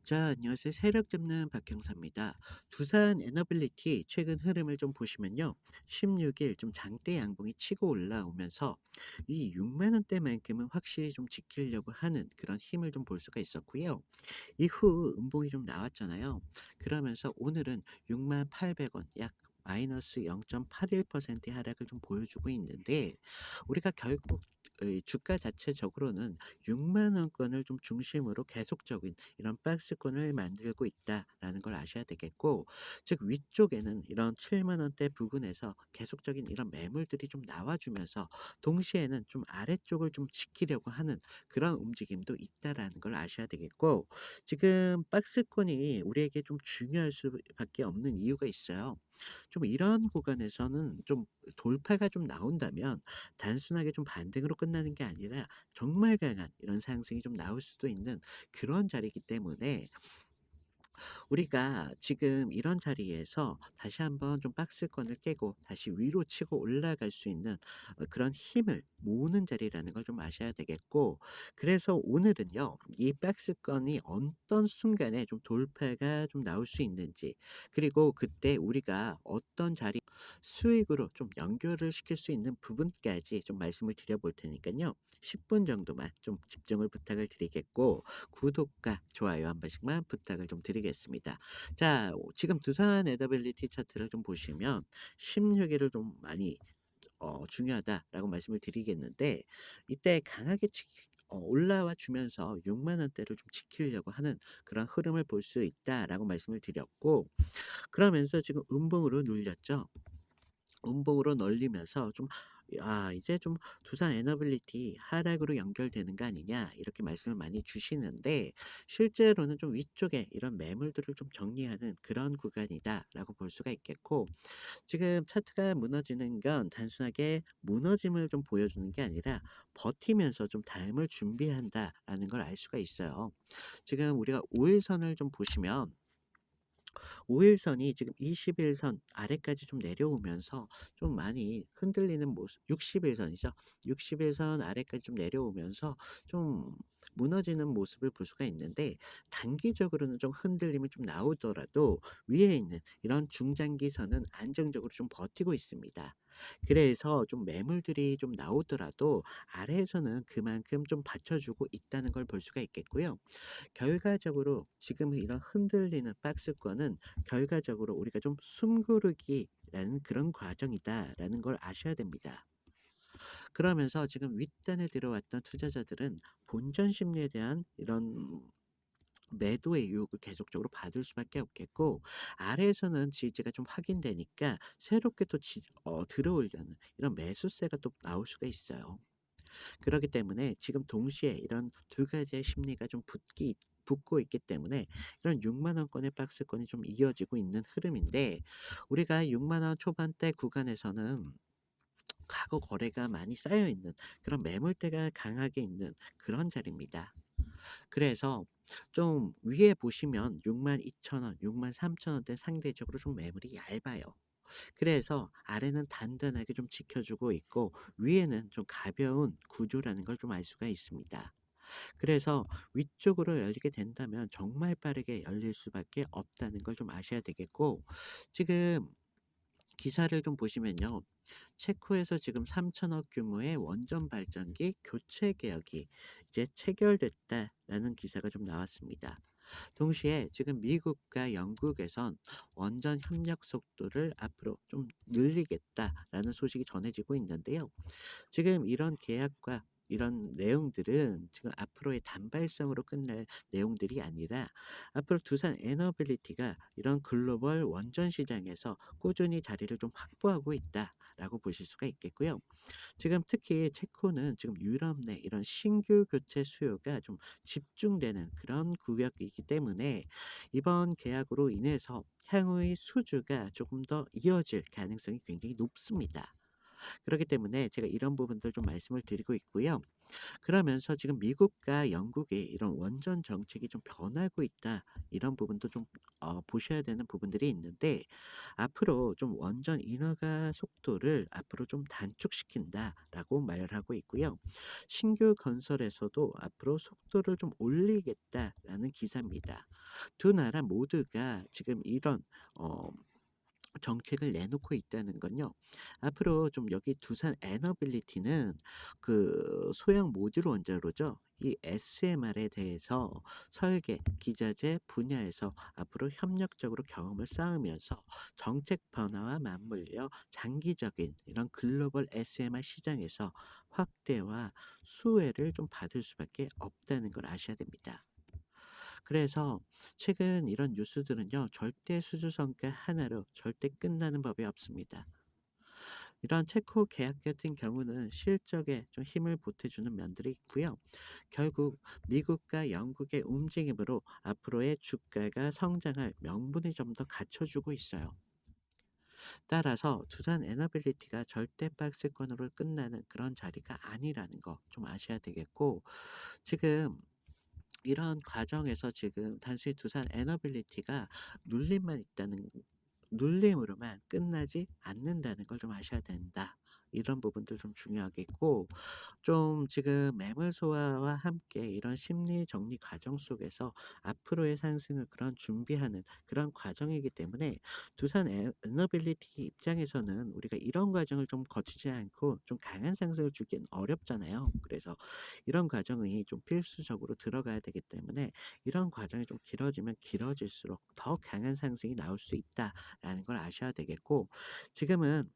자, 안녕하세요. 세력 잡는 박형사입니다. 두산 에너빌리티 최근 흐름을 좀 보시면요. 16일 좀 장대 양봉이 치고 올라오면서 이 6만 원대만큼은 확실히 좀 지키려고 하는 그런 힘을 좀 볼 수가 있었고요. 이후 음봉이 좀 나왔잖아요. 그러면서 오늘은 6만 800원 약 마이너스 0.81%의 하락을 좀 보여주고 있는데 우리가 결국 이 주가 자체적으로는 6만 원권을 좀 중심으로 계속적인 이런 박스권을 만들고 있다라는 걸 아셔야 되겠고, 즉 위쪽에는 이런 7만 원대 부근에서 계속적인 이런 매물들이 좀 나와주면서 동시에는 좀 아래쪽을 좀 지키려고 하는 그런 움직임도 있다라는 걸 아셔야 되겠고, 지금 박스권이 우리에게 좀 중요할 수밖에 없는 이유가 있어요. 좀 이런 구간에서는 좀 돌파가 좀 나온다면 단순하게 좀 반등으로 끝나는 게 아니라 정말 강한 이런 상승이 좀 나올 수도 있는 그런 자리이기 때문에 우리가 지금 이런 자리에서 다시 한번 좀 박스권을 깨고 다시 위로 치고 올라갈 수 있는 그런 힘을 모으는 자리라는 걸 좀 아셔야 되겠고, 그래서 오늘은요 이 박스권이 어떤 순간에 좀 돌파가 좀 나올 수 있는지, 그리고 그때 우리가 어떤 자리 수익으로 좀 연결을 시킬 수 있는 부분까지 좀 말씀을 드려볼 테니까요, 10분 정도만 좀 집중을 부탁을 드리겠고, 구독과 좋아요 한 번씩만 부탁을 좀 드리겠습니다. 자, 지금 두산 에더빌리티 차트를 좀 보시면 16일을 좀 많이 중요하다라고 말씀을 드리겠는데, 이때 강하게 올라와 주면서 6만 원대를 좀 지키려고 하는 그런 흐름을 볼 수 있다라고 말씀을 드렸고, 그러면서 지금 음봉으로 눌렸죠. 음봉으로 널리면서 좀 이제 좀 "두산 에너빌리티 하락으로 연결되는 거 아니냐." 이렇게 말씀을 많이 주시는데, 실제로는 좀 위쪽에 이런 매물들을 좀 정리하는 그런 구간이다라고 볼 수가 있겠고, 지금 차트가 무너지는 건 단순하게 무너짐을 좀 보여주는 게 아니라 버티면서 좀 다음을 준비한다라는 걸 알 수가 있어요. 지금 우리가 5 일선을 좀 보시면 5 일선이 지금 20 일선 아래까지 좀 내려오면서 좀 많이 흔들리는 모습, 60 일선이죠. 60 일선 아래까지 좀 내려오면서 좀 무너지는 모습을 볼 수가 있는데, 단기적으로는 좀 흔들림이 좀 나오더라도 위에 있는 이런 중장기선은 안정적으로 좀 버티고 있습니다. 그래서 좀 매물들이 좀 나오더라도 아래에서는 그만큼 좀 받쳐주고 있다는 걸 볼 수가 있겠고요. 결과적으로 지금 이런 흔들리는 박스권은 결과적으로 우리가 좀 숨고르기라는 그런 과정이다라는 걸 아셔야 됩니다. 그러면서 지금 윗단에 들어왔던 투자자들은 본전 심리에 대한 이런 매도의 유혹을 계속적으로 받을 수밖에 없겠고, 아래에서는 지지가 좀 확인되니까 새롭게 또 들어오려는 이런 매수세가 또 나올 수가 있어요. 그렇기 때문에 지금 동시에 이런 두 가지의 심리가 좀 붙고 있기 때문에 이런 6만 원권의 박스권이 좀 이어지고 있는 흐름인데, 우리가 6만 원 초반대 구간에서는 과거 거래가 많이 쌓여 있는 그런 매물대가 강하게 있는 그런 자리입니다. 그래서 좀 위에 보시면 6만 2천 원, 6만 3천 원대 상대적으로 좀 매물이 얇아요. 그래서 아래는 단단하게 좀 지켜주고 있고 위에는 좀 가벼운 구조라는 걸 좀 알 수가 있습니다. 그래서 위쪽으로 열리게 된다면 정말 빠르게 열릴 수밖에 없다는 걸 좀 아셔야 되겠고, 지금 기사를 좀 보시면요. 체코에서 지금 3천억 규모의 원전 발전기 교체 계약이 이제 체결됐다라는 기사가 좀 나왔습니다. 동시에 지금 미국과 영국에선 원전 협력 속도를 앞으로 좀 늘리겠다라는 소식이 전해지고 있는데요. 지금 이런 계약과 이런 내용들은 지금 앞으로의 단발성으로 끝날 내용들이 아니라 앞으로 두산 에너빌리티가 이런 글로벌 원전 시장에서 꾸준히 자리를 좀 확보하고 있다라고 보실 수가 있겠고요. 지금 특히 체코는 지금 유럽 내 이런 신규 교체 수요가 좀 집중되는 그런 구역이기 때문에 이번 계약으로 인해서 향후의 수주가 조금 더 이어질 가능성이 굉장히 높습니다. 그렇기 때문에 제가 이런 부분들 좀 말씀을 드리고 있고요. 그러면서 지금 미국과 영국의 이런 원전 정책이 좀 변하고 있다. 이런 부분도 좀 보셔야 되는 부분들이 있는데, 앞으로 좀 원전 인허가 속도를 앞으로 좀 단축시킨다라고 말을 하고 있고요. 신규 건설에서도 앞으로 속도를 좀 올리겠다라는 기사입니다. 두 나라 모두가 지금 이런 어 정책을 내놓고 있다는 건요. 앞으로 좀 여기 두산 에너빌리티는 그 소형 모듈 원자로죠. 이 SMR에 대해서 설계, 기자재 분야에서 앞으로 협력적으로 경험을 쌓으면서 정책 변화와 맞물려 장기적인 이런 글로벌 SMR 시장에서 확대와 수혜를 좀 받을 수밖에 없다는 걸 아셔야 됩니다. 그래서 최근 이런 뉴스들은요, 절대 수주성과 하나로 절대 끝나는 법이 없습니다. 이런 체코 계약 같은 경우는 실적에 좀 힘을 보태주는 면들이 있고요. 결국 미국과 영국의 움직임으로 앞으로의 주가가 성장할 명분이 좀 더 갖춰주고 있어요. 따라서 두산 에너빌리티가 절대 박스권으로 끝나는 그런 자리가 아니라는 거 좀 아셔야 되겠고, 지금 이런 과정에서 지금 단순히 두산 에너빌리티가 눌림만 있다는 눌림으로만 끝나지 않는다는 걸 좀 아셔야 된다. 이런 부분들 좀 중요하겠고, 좀 지금 매물 소화와 함께 이런 심리 정리 과정 속에서 앞으로의 상승을 그런 준비하는 그런 과정이기 때문에 두산 에너빌리티 입장에서는 우리가 이런 과정을 좀 거치지 않고 좀 강한 상승을 주기는 어렵잖아요. 그래서 이런 과정이 좀 필수적으로 들어가야 되기 때문에 이런 과정이 좀 길어지면 길어질수록 더 강한 상승이 나올 수 있다라는 걸 아셔야 되겠고, 지금은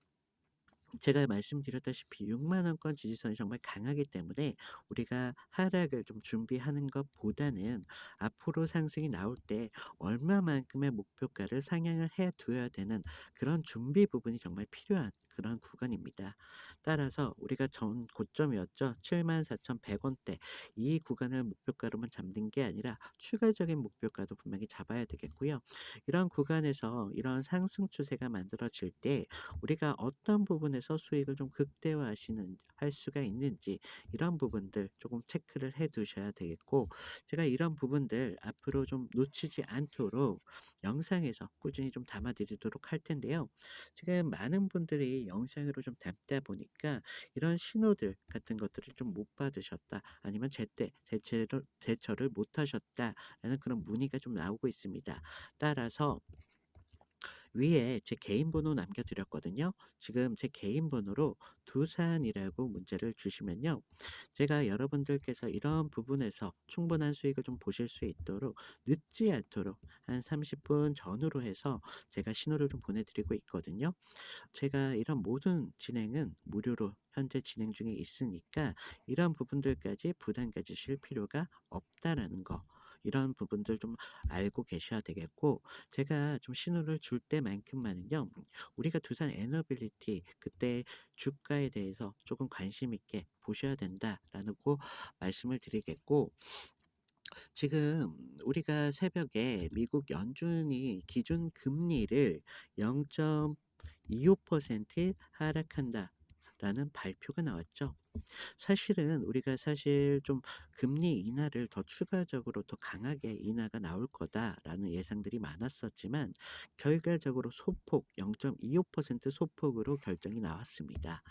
제가 말씀드렸다시피 6만 원권 지지선이 정말 강하기 때문에 우리가 하락을 좀 준비하는 것보다는 앞으로 상승이 나올 때 얼마만큼의 목표가를 상향을 해 두어야 되는 그런 준비 부분이 정말 필요한 그런 구간입니다. 따라서 우리가 전 고점이었죠. 74,100 원대 이 구간을 목표가로만 잡는 게 아니라 추가적인 목표가도 분명히 잡아야 되겠고요. 이런 구간에서 이런 상승 추세가 만들어질 때 우리가 어떤 부분에서 수익을 좀 극대화하시는 할 수가 있는지 이런 부분들 조금 체크를 해 두셔야 되겠고, 제가 이런 부분들 앞으로 좀 놓치지 않도록 영상에서 꾸준히 좀 담아 드리도록 할 텐데요. 지금 많은 분들이 영상으로 좀 담다 보니까 이런 신호들 같은 것들을 좀 못 받으셨다, 아니면 제때 대처를 못 하셨다라는 그런 문의가 좀 나오고 있습니다. 따라서 위에 제 개인 번호 남겨 드렸거든요. 지금 제 개인 번호로 두산이라고 문자를 주시면요, 제가 여러분들께서 이런 부분에서 충분한 수익을 좀 보실 수 있도록 늦지 않도록 한 30분 전후로 해서 제가 신호를 좀 보내 드리고 있거든요. 제가 이런 모든 진행은 무료로 현재 진행 중에 있으니까 이런 부분들까지 부담 가지실 필요가 없다라는 거, 이런 부분들 좀 알고 계셔야 되겠고, 제가 좀 신호를 줄 때만큼만은요, 우리가 두산 에너빌리티 그때 주가에 대해서 조금 관심 있게 보셔야 된다라는 거 말씀을 드리겠고, 지금 우리가 새벽에 미국 연준이 기준 금리를 0.25% 하락한다라는 발표가 나왔죠. 사실은 우리가 사실 좀 금리 인하를 더 추가적으로 더 강하게 인하가 나올 거다라는 예상들이 많았었지만, 결과적으로 소폭 0.25% 소폭으로 결정이 나왔습니다.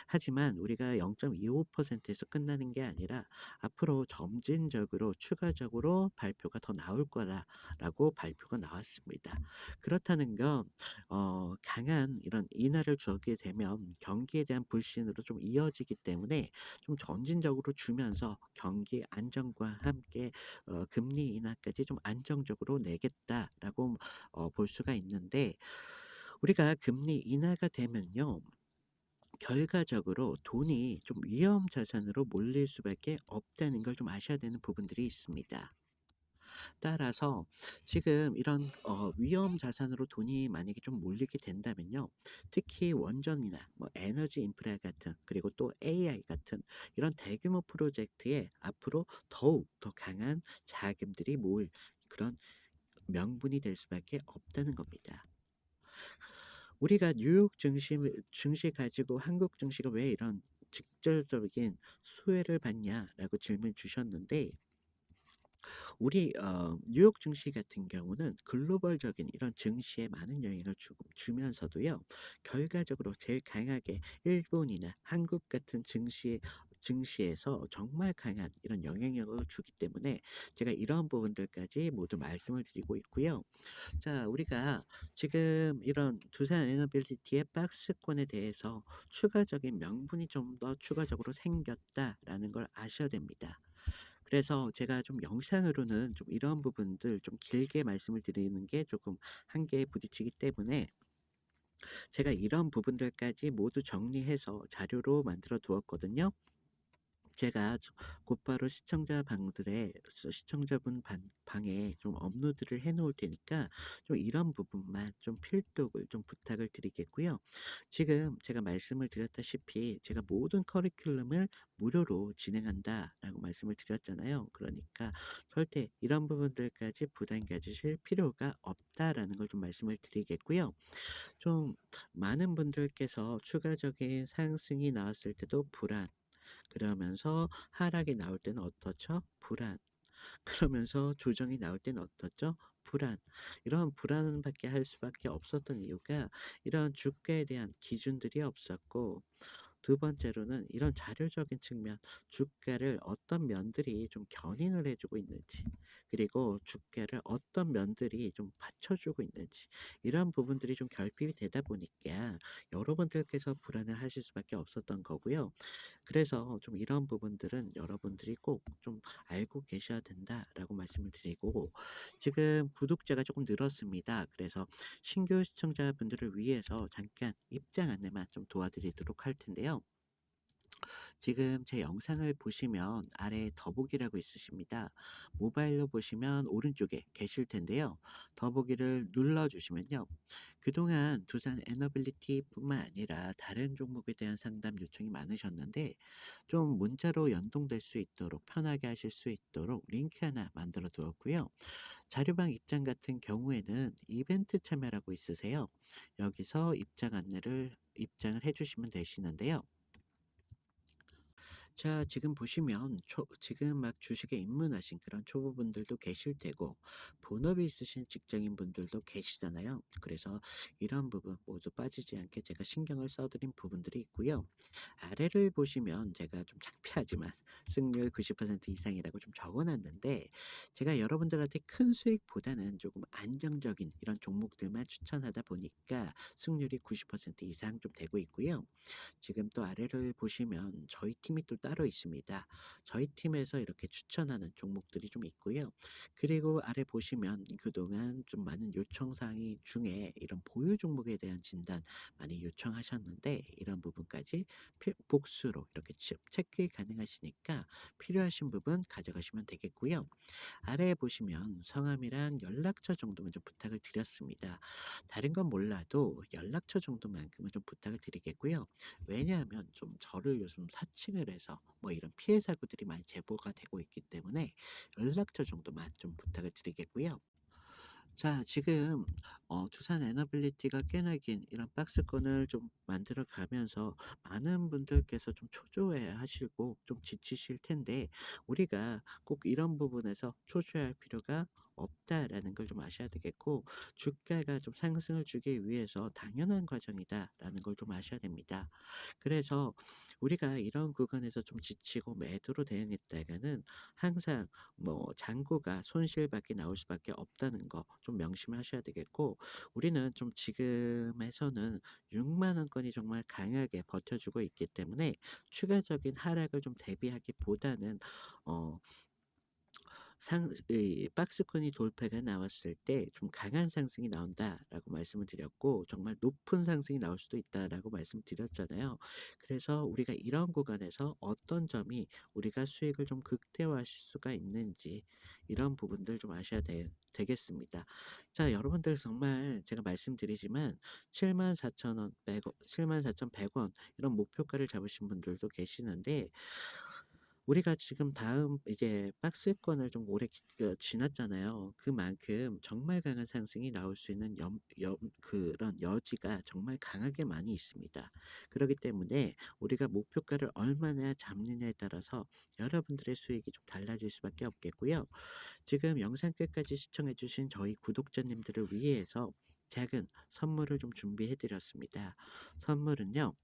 하지만 우리가 0.25%에서 끝나는 게 아니라 앞으로 점진적으로 추가적으로 발표가 더 나올 거다라고 발표가 나왔습니다. 그렇다는 건 강한 이런 인하를 주게 되면 경기에 대한 불신으로 좀 이어지기 때문에 좀 점진적으로 주면서 경기 안정과 함께 금리 인하까지 좀 안정적으로 내겠다라고 볼 수가 있는데, 우리가 금리 인하가 되면요, 결과적으로 돈이 좀 위험 자산으로 몰릴 수밖에 없다는 걸 좀 아셔야 되는 부분들이 있습니다. 따라서 지금 이런 위험 자산으로 돈이 만약에 좀 몰리게 된다면요, 특히 원전이나 뭐 에너지 인프라 같은, 그리고 또 AI 같은 이런 대규모 프로젝트에 앞으로 더욱 더 강한 자금들이 모일 그런 명분이 될 수밖에 없다는 겁니다. 우리가 뉴욕 증시 가지고 한국 증시가 왜 이런 직접적인 수혜를 받냐라고 질문 주셨는데, 우리 뉴욕 증시 같은 경우는 글로벌적인 이런 증시에 많은 영향을 주면서도요. 결과적으로 제일 강하게 일본이나 한국 같은 증시에서 정말 강한 이런 영향력을 주기 때문에 제가 이런 부분들까지 모두 말씀을 드리고 있고요. 자, 우리가 지금 이런 두산 에너빌리티의 박스권에 대해서 추가적인 명분이 좀 더 추가적으로 생겼다라는 걸 아셔야 됩니다. 그래서 제가 좀 영상으로는 좀 이런 부분들 좀 길게 말씀을 드리는 게 조금 한계에 부딪히기 때문에 제가 이런 부분들까지 모두 정리해서 자료로 만들어 두었거든요. 제가 곧바로 시청자분 방에 좀 업로드를 해 놓을 테니까 좀 이런 부분만 좀 필독을 좀 부탁을 드리겠고요. 지금 제가 말씀을 드렸다시피 제가 모든 커리큘럼을 무료로 진행한다라고 말씀을 드렸잖아요. 그러니까 절대 이런 부분들까지 부담 가지실 필요가 없다라는 걸 좀 말씀을 드리겠고요. 좀 많은 분들께서 추가적인 상승이 나왔을 때도 불안, 그러면서 하락이 나올 때는 어떻죠? 불안. 그러면서 조정이 나올 때는 어떻죠? 불안. 이런 불안밖에 할 수밖에 없었던 이유가 이런 주가에 대한 기준들이 없었고, 두 번째로는 이런 자료적인 측면, 주가를 어떤 면들이 좀 견인을 해주고 있는지, 그리고 주가를 어떤 면들이 좀 받쳐주고 있는지, 이런 부분들이 좀 결핍이 되다 보니까 여러분들께서 불안을 하실 수밖에 없었던 거고요. 그래서 좀 이런 부분들은 여러분들이 꼭 좀 알고 계셔야 된다라고 말씀을 드리고, 지금 구독자가 조금 늘었습니다. 그래서 신규 시청자분들을 위해서 잠깐 입장 안내만 좀 도와드리도록 할 텐데요. 지금 제 영상을 보시면 아래에 더보기라고 있으십니다. 모바일로 보시면 오른쪽에 계실 텐데요. 더보기를 눌러주시면요. 그동안 두산 에너빌리티뿐만 아니라 다른 종목에 대한 상담 요청이 많으셨는데, 좀 문자로 연동될 수 있도록 편하게 하실 수 있도록 링크 하나 만들어 두었고요. 자료방 입장 같은 경우에는 이벤트 참여라고 있으세요. 여기서 입장을 해주시면 되시는데요. 자, 지금 보시면 지금 막 주식에 입문하신 그런 초보분들도 계실 테고, 본업이 있으신 직장인분들도 계시잖아요. 그래서 이런 부분 모두 빠지지 않게 제가 신경을 써드린 부분들이 있고요. 아래를 보시면 제가 좀 창피하지만 승률 90% 이상이라고 좀 적어놨는데, 제가 여러분들한테 큰 수익보다는 조금 안정적인 이런 종목들만 추천하다 보니까 승률이 90% 이상 좀 되고 있고요. 지금 또 아래를 보시면 저희 팀이 또 따로 있습니다. 저희 팀에서 이렇게 추천하는 종목들이 좀 있고요. 그리고 아래 보시면 그동안 좀 많은 요청 사항이 중에 이런 보유 종목에 대한 진단 많이 요청하셨는데, 이런 부분까지 복수로 이렇게 체크 가능하시니까 필요하신 부분 가져가시면 되겠고요. 아래에 보시면 성함이랑 연락처 정도만 좀 부탁을 드렸습니다. 다른 건 몰라도 연락처 정도만큼은 좀 부탁을 드리겠고요. 왜냐하면 좀 저를 요즘 사칭을 해서 뭐 이런 피해 사고들이 많이 제보가 되고 있기 때문에 연락처 정도만 좀 부탁을 드리겠고요. 자, 지금 두산 에너빌리티가 꽤나 긴 이런 박스권을 좀 만들어 가면서 많은 분들께서 좀 초조해 하시고 좀 지치실 텐데, 우리가 꼭 이런 부분에서 초조해할 필요가 없다라는 걸 좀 아셔야 되겠고, 주가가 좀 상승을 주기 위해서 당연한 과정이다라는 걸 좀 아셔야 됩니다. 그래서 우리가 이런 구간에서 좀 지치고 매도로 대응했다가는 항상 뭐 잔고가 손실밖에 나올 수밖에 없다는 거 좀 명심하셔야 되겠고, 우리는 좀 지금에서는 6만 원권이 정말 강하게 버텨주고 있기 때문에 추가적인 하락을 좀 대비하기보다는 어 이 박스권이 돌파가 나왔을 때 좀 강한 상승이 나온다라고 말씀을 드렸고, 정말 높은 상승이 나올 수도 있다라고 말씀드렸잖아요. 그래서 우리가 이런 구간에서 어떤 점이 우리가 수익을 좀 극대화하실 수가 있는지, 이런 부분들 좀 아셔야 되겠습니다. 자, 여러분들 정말 제가 말씀드리지만 74,000원, 74,100원 이런 목표가를 잡으신 분들도 계시는데, 우리가 지금 다음 이제 박스권을 좀 오래 지났잖아요. 그만큼 정말 강한 상승이 나올 수 있는 그런 여지가 정말 강하게 많이 있습니다. 그렇기 때문에 우리가 목표가를 얼마나 잡느냐에 따라서 여러분들의 수익이 좀 달라질 수밖에 없겠고요. 지금 영상 끝까지 시청해 주신 저희 구독자님들을 위해서 작은 선물을 좀 준비해 드렸습니다. 선물은요.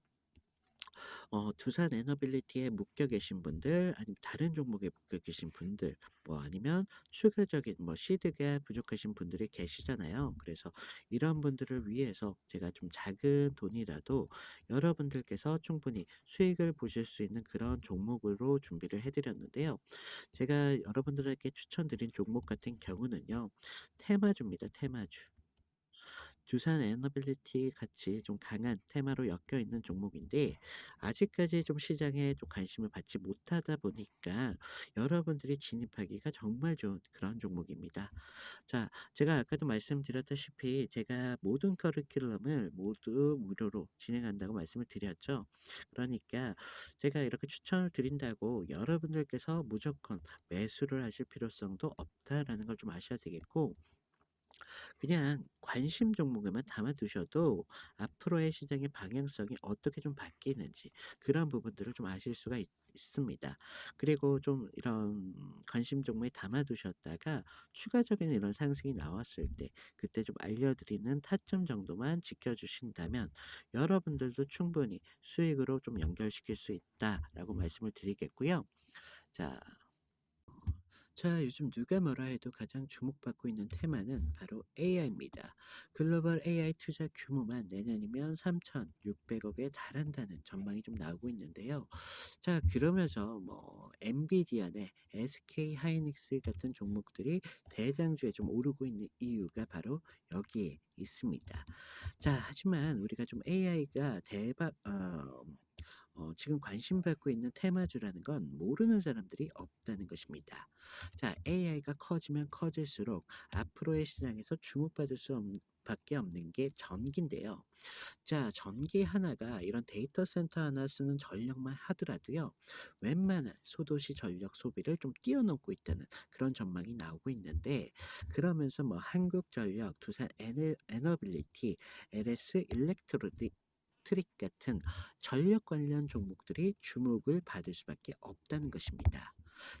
두산 에너빌리티에 묶여 계신 분들, 아니면 다른 종목에 묶여 계신 분들, 뭐 아니면 추가적인 뭐 시드가 부족하신 분들이 계시잖아요. 그래서 이런 분들을 위해서 제가 좀 작은 돈이라도 여러분들께서 충분히 수익을 보실 수 있는 그런 종목으로 준비를 해드렸는데요. 제가 여러분들에게 추천드린 종목 같은 경우는요, 테마주입니다. 테마주. 두산 에너빌리티 같이 좀 강한 테마로 엮여 있는 종목인데, 아직까지 좀 시장에 좀 관심을 받지 못하다 보니까 여러분들이 진입하기가 정말 좋은 그런 종목입니다. 자, 제가 아까도 말씀드렸다시피 제가 모든 커리큘럼을 모두 무료로 진행한다고 말씀을 드렸죠. 그러니까 제가 이렇게 추천을 드린다고 여러분들께서 무조건 매수를 하실 필요성도 없다라는 걸 좀 아셔야 되겠고, 그냥 관심 종목에만 담아 두셔도 앞으로의 시장의 방향성이 어떻게 좀 바뀌는지 그런 부분들을 좀 아실 수가 있습니다. 그리고 좀 이런 관심 종목에 담아 두셨다가 추가적인 이런 상승이 나왔을 때 그때 좀 알려드리는 타점 정도만 지켜주신다면 여러분들도 충분히 수익으로 좀 연결시킬 수 있다라고 말씀을 드리겠고요. 자, 자, 요즘 누가 뭐라 해도 가장 주목받고 있는 테마는 바로 AI입니다. 글로벌 AI 투자 규모만 내년이면 3,600억에 달한다는 전망이 좀 나오고 있는데요. 자, 그러면서 뭐 엔비디아나 SK 하이닉스 같은 종목들이 대장주에 좀 오르고 있는 이유가 바로 여기에 있습니다. 자, 하지만 우리가 좀 AI가 지금 관심받고 있는 테마주라는 건 모르는 사람들이 없다는 것입니다. 자, AI가 커지면 커질수록 앞으로의 시장에서 주목받을 수 밖에 없는 게 전기인데요. 자, 전기 하나가 이런 데이터 센터 하나 쓰는 전력만 하더라도요, 웬만한 소도시 전력 소비를 좀 뛰어넘고 있다는 그런 전망이 나오고 있는데, 그러면서 뭐 한국전력, 두산 에너빌리티, LS 일렉트로닉 트릭 같은 전력 관련 종목들이 주목을 받을 수밖에 없다는 것입니다.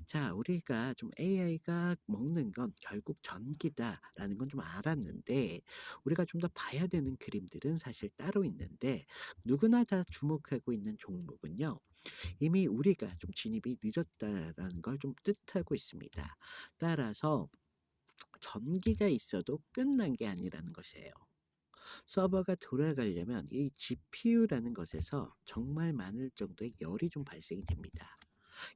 자, 우리가 좀 AI가 먹는 건 결국 전기다라는 건 좀 알았는데, 우리가 좀 더 봐야 되는 그림들은 사실 따로 있는데, 누구나 다 주목하고 있는 종목은요, 이미 우리가 좀 진입이 늦었다라는 걸 좀 뜻하고 있습니다. 따라서 전기가 있어도 끝난 게 아니라는 것이에요. 서버가 돌아가려면 이 GPU라는 것에서 정말 많을 정도의 열이 좀 발생이 됩니다.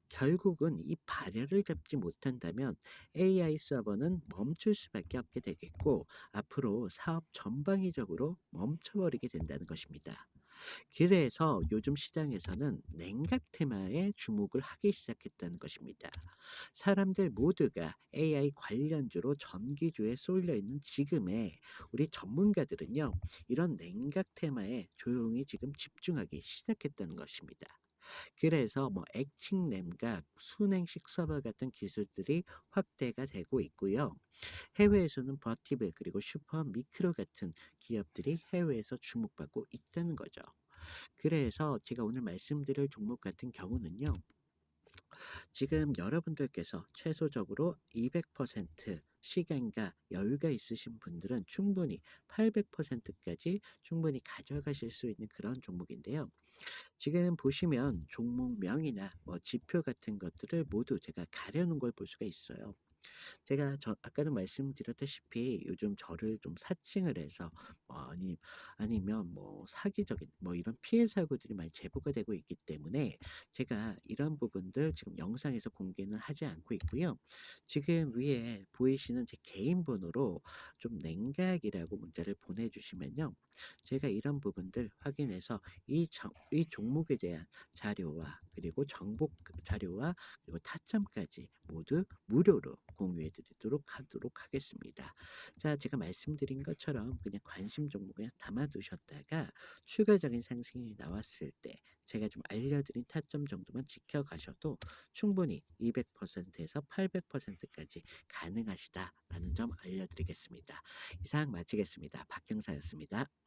결국은 이 발열을 잡지 못한다면 AI 서버는 멈출 수밖에 없게 되겠고, 앞으로 사업 전방위적으로 멈춰버리게 된다는 것입니다. 그래서 요즘 시장에서는 냉각 테마에 주목을 하기 시작했다는 것입니다. 사람들 모두가 AI 관련주로 전기주에 쏠려 있는 지금에 우리 전문가들은요, 이런 냉각 테마에 조용히 지금 집중하기 시작했다는 것입니다. 그래서 뭐 액칭 냉각, 순행식 서버 같은 기술들이 확대가 되고 있고요. 해외에서는 버티브 그리고 슈퍼 미크로 같은 기업들이 해외에서 주목받고 있다는 거죠. 그래서 제가 오늘 말씀드릴 종목 같은 경우는요, 지금 여러분들께서 최소적으로 200% 시간과 여유가 있으신 분들은 충분히 800%까지 충분히 가져가실 수 있는 그런 종목인데요. 지금 보시면 종목명이나 뭐 지표 같은 것들을 모두 제가 가려놓은 걸 볼 수가 있어요. 제가 아까도 말씀드렸다시피 요즘 저를 좀 사칭을 해서 뭐 아니면 뭐 사기적인 뭐 이런 피해 사고들이 많이 제보가 되고 있기 때문에 제가 이런 부분들 지금 영상에서 공개는 하지 않고 있고요. 지금 위에 보이시는 제 개인 번호로 좀 냉각이라고 문자를 보내주시면요, 제가 이런 부분들 확인해서 이 종목에 대한 자료와 그리고 정보 자료와 그리고 타점까지 모두 무료로 공유해 드리도록 하도록 하겠습니다. 자, 제가 말씀드린 것처럼 그냥 관심 종목 그냥 담아 두셨다가 추가적인 상승이 나왔을 때 제가 좀 알려드린 타점 정도만 지켜가셔도 충분히 200%에서 800%까지 가능하시다라는 점 알려드리겠습니다. 이상 마치겠습니다. 박형사였습니다.